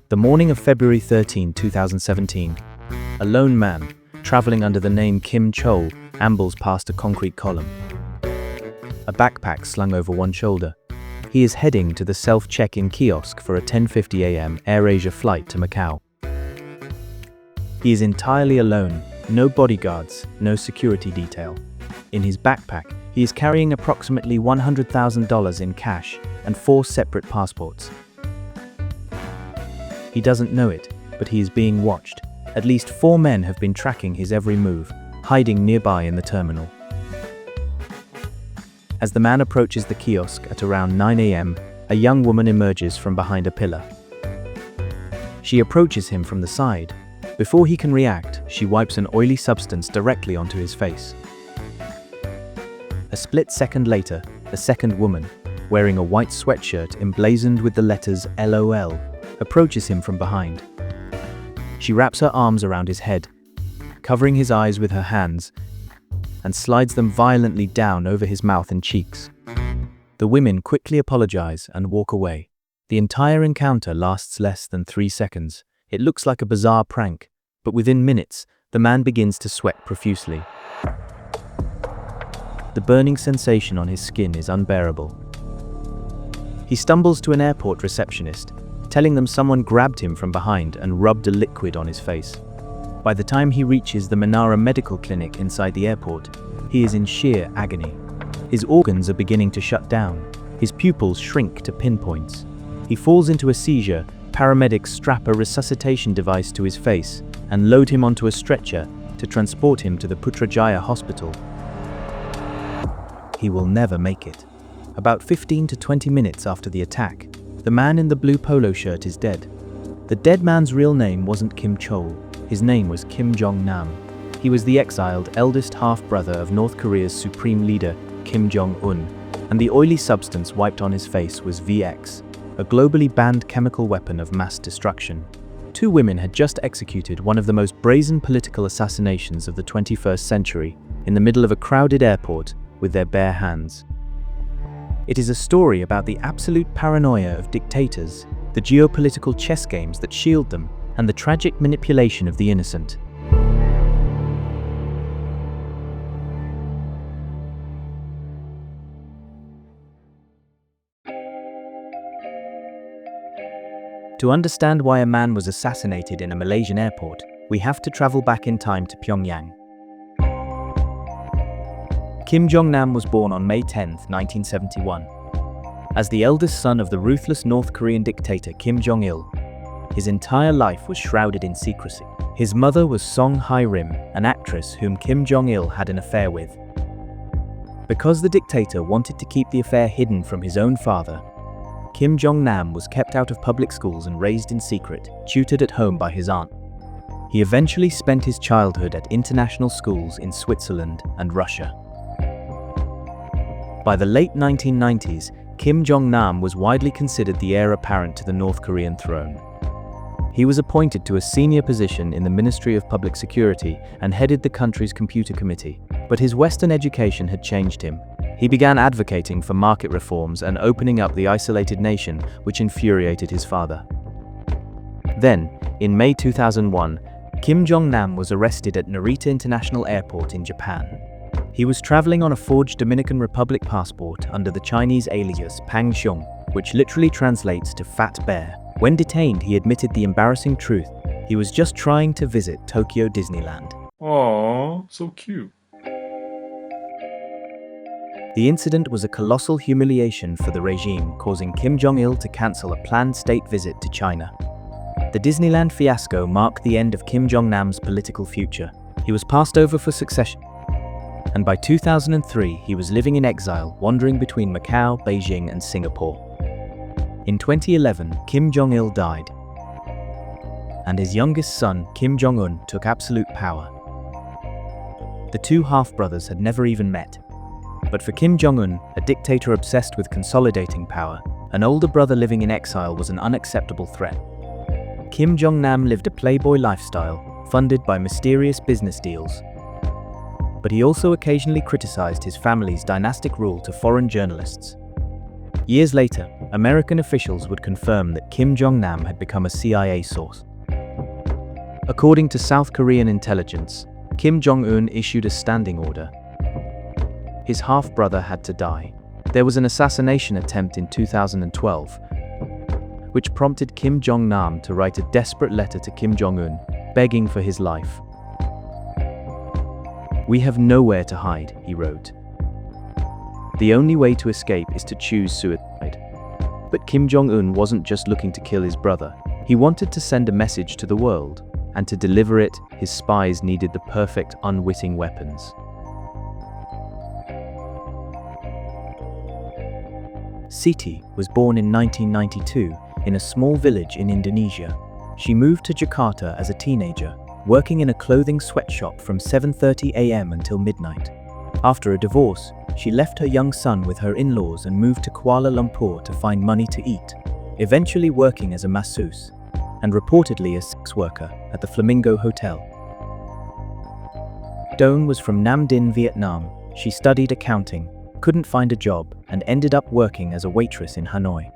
The morning of February 13, 2017, a lone man, traveling under the name Kim Chol, ambles past a concrete column. A backpack slung over one shoulder. He is heading to the self-check-in kiosk for a 10:50 a.m. AirAsia flight to Macau. He is entirely alone, no bodyguards, no security detail. In his backpack, he is carrying approximately $100,000 in cash and 4 separate passports. He doesn't know it, but he is being watched. At least 4 men have been tracking his every move, hiding nearby in the terminal. As the man approaches the kiosk at around 9 a.m., a young woman emerges from behind a pillar. She approaches him from the side. Before he can react, she wipes an oily substance directly onto his face. A split second later, a second woman, wearing a white sweatshirt emblazoned with the letters LOL, approaches him from behind. She wraps her arms around his head, covering his eyes with her hands, and slides them violently down over his mouth and cheeks. The women quickly apologize and walk away. The entire encounter lasts less than 3 seconds. It looks like a bizarre prank, but within minutes, the man begins to sweat profusely. The burning sensation on his skin is unbearable. He stumbles to an airport receptionist, telling them someone grabbed him from behind and rubbed a liquid on his face. By the time he reaches the Menara medical clinic inside the airport, he is in sheer agony. His organs are beginning to shut down. His pupils shrink to pinpoints. He falls into a seizure. Paramedics strap a resuscitation device to his face and load him onto a stretcher to transport him to the Putrajaya hospital. He will never make it. About 15 to 20 minutes after the attack, the man in the blue polo shirt is dead. The dead man's real name wasn't Kim Chol. His name was Kim Jong-nam. He was the exiled eldest half-brother of North Korea's supreme leader, Kim Jong-un, and the oily substance wiped on his face was VX, a globally banned chemical weapon of mass destruction. 2 women had just executed one of the most brazen political assassinations of the 21st century in the middle of a crowded airport with their bare hands. It is a story about the absolute paranoia of dictators, the geopolitical chess games that shield them, and the tragic manipulation of the innocent. To understand why a man was assassinated in a Malaysian airport, we have to travel back in time to Pyongyang. Kim Jong-nam was born on May 10, 1971. As the eldest son of the ruthless North Korean dictator Kim Jong-il, his entire life was shrouded in secrecy. His mother was Song Hai-rim, an actress whom Kim Jong-il had an affair with. Because the dictator wanted to keep the affair hidden from his own father, Kim Jong-nam was kept out of public schools and raised in secret, tutored at home by his aunt. He eventually spent his childhood at international schools in Switzerland and Russia. By the late 1990s, Kim Jong-nam was widely considered the heir apparent to the North Korean throne. He was appointed to a senior position in the Ministry of Public Security and headed the country's computer committee. But his Western education had changed him. He began advocating for market reforms and opening up the isolated nation, which infuriated his father. Then, in May 2001, Kim Jong-nam was arrested at Narita International Airport in Japan. He was traveling on a forged Dominican Republic passport under the Chinese alias Pang Xiong, which literally translates to Fat Bear. When detained, he admitted the embarrassing truth. He was just trying to visit Tokyo Disneyland. Aww, so cute. The incident was a colossal humiliation for the regime, causing Kim Jong-il to cancel a planned state visit to China. The Disneyland fiasco marked the end of Kim Jong-nam's political future. He was passed over for succession, and by 2003 he was living in exile, wandering between Macau, Beijing and Singapore. In 2011, Kim Jong-il died, and his youngest son, Kim Jong-un, took absolute power. The 2 half-brothers had never even met. But for Kim Jong-un, a dictator obsessed with consolidating power, an older brother living in exile was an unacceptable threat. Kim Jong-nam lived a playboy lifestyle, funded by mysterious business deals. But he also occasionally criticized his family's dynastic rule to foreign journalists. Years later, American officials would confirm that Kim Jong-nam had become a CIA source. According to South Korean intelligence, Kim Jong-un issued a standing order. His half-brother had to die. There was an assassination attempt in 2012, which prompted Kim Jong-nam to write a desperate letter to Kim Jong-un, begging for his life. "We have nowhere to hide," he wrote. "The only way to escape is to choose suicide." But Kim Jong-un wasn't just looking to kill his brother. He wanted to send a message to the world, and to deliver it, his spies needed the perfect unwitting weapons. Siti was born in 1992 in a small village in Indonesia. She moved to Jakarta as a teenager, working in a clothing sweatshop from 7:30 a.m. until midnight. After a divorce, she left her young son with her in-laws and moved to Kuala Lumpur to find money to eat, eventually working as a masseuse, and reportedly a sex worker at the Flamingo Hotel. Dawn was from Nam Dinh, Vietnam. She studied accounting, couldn't find a job, and ended up working as a waitress in Hanoi.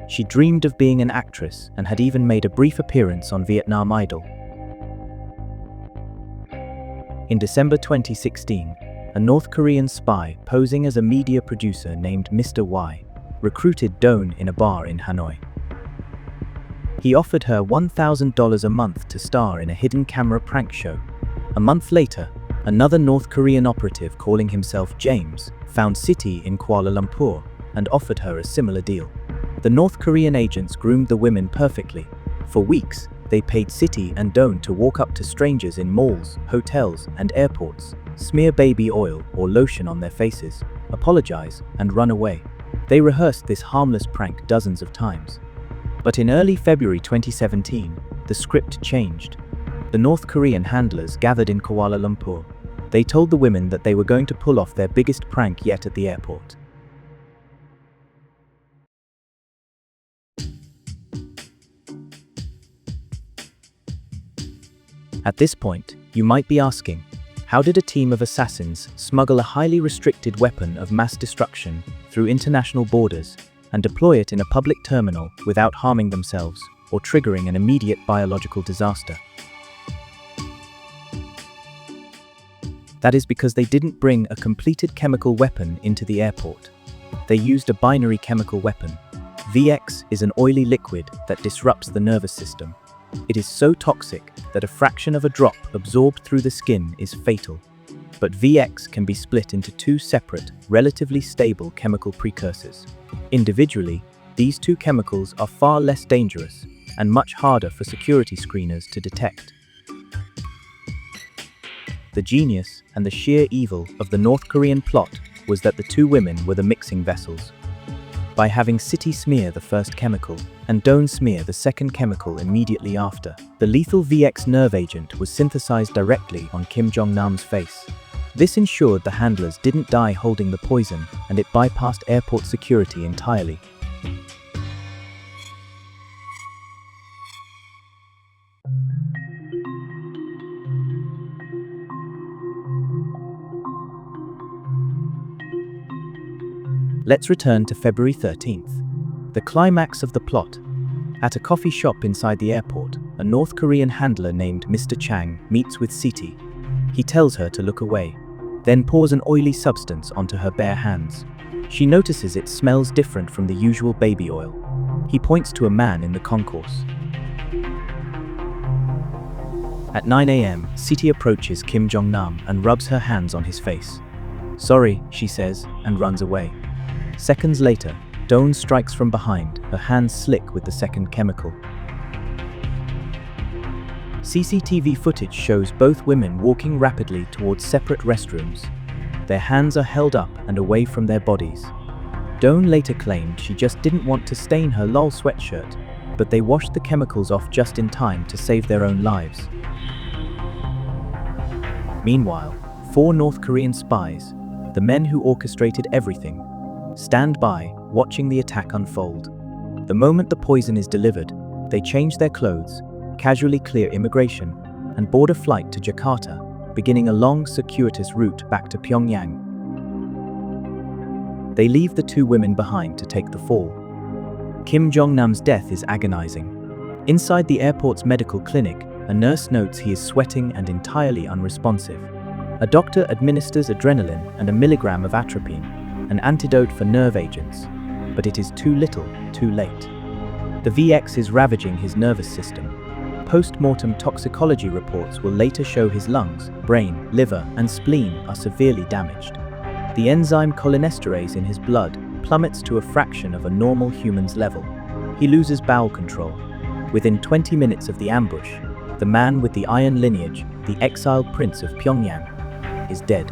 She dreamed of being an actress and had even made a brief appearance on Vietnam Idol. In December 2016, a North Korean spy posing as a media producer named Mr. Y recruited Dawn in a bar in Hanoi. He offered her $1,000 a month to star in a hidden camera prank show. A month later, another North Korean operative calling himself James found Siti in Kuala Lumpur and offered her a similar deal. The North Korean agents groomed the women perfectly. For weeks, they paid Siti and Dawn to walk up to strangers in malls, hotels, and airports, smear baby oil or lotion on their faces, apologize, and run away. They rehearsed this harmless prank dozens of times. But in early February 2017, the script changed. The North Korean handlers gathered in Kuala Lumpur. They told the women that they were going to pull off their biggest prank yet at the airport. At this point, you might be asking, how did a team of assassins smuggle a highly restricted weapon of mass destruction through international borders and deploy it in a public terminal without harming themselves or triggering an immediate biological disaster? That is because they didn't bring a completed chemical weapon into the airport. They used a binary chemical weapon. VX is an oily liquid that disrupts the nervous system. It is so toxic that a fraction of a drop absorbed through the skin is fatal. But VX can be split into two separate, relatively stable chemical precursors. Individually, these two chemicals are far less dangerous and much harder for security screeners to detect. The genius and the sheer evil of the North Korean plot was that the two women were the mixing vessels. By having Siti smear the first chemical and Dawn smear the second chemical immediately after, the lethal VX nerve agent was synthesized directly on Kim Jong-nam's face. This ensured the handlers didn't die holding the poison, and it bypassed airport security entirely. Let's return to February 13th. The climax of the plot. At a coffee shop inside the airport, a North Korean handler named Mr. Chang meets with Siti. He tells her to look away, then pours an oily substance onto her bare hands. She notices it smells different from the usual baby oil. He points to a man in the concourse. At 9 a.m., Siti approaches Kim Jong-nam and rubs her hands on his face. "Sorry," she says, and runs away. Seconds later, Dawn strikes from behind, her hands slick with the second chemical. CCTV footage shows both women walking rapidly towards separate restrooms. Their hands are held up and away from their bodies. Dawn later claimed she just didn't want to stain her LOL sweatshirt, but they washed the chemicals off just in time to save their own lives. Meanwhile, 4 North Korean spies, the men who orchestrated everything, stand by, watching the attack unfold. The moment the poison is delivered, they change their clothes, casually clear immigration, and board a flight to Jakarta, beginning a long, circuitous route back to Pyongyang. They leave the 2 women behind to take the fall. Kim Jong-nam's death is agonizing. Inside the airport's medical clinic, a nurse notes he is sweating and entirely unresponsive. A doctor administers adrenaline and a milligram of atropine, an antidote for nerve agents, but it is too little, too late. The VX is ravaging his nervous system. Post-mortem toxicology reports will later show his lungs, brain, liver, and spleen are severely damaged. The enzyme cholinesterase in his blood plummets to a fraction of a normal human's level. He loses bowel control. Within 20 minutes of the ambush, the man with the iron lineage, the exiled prince of Pyongyang, is dead.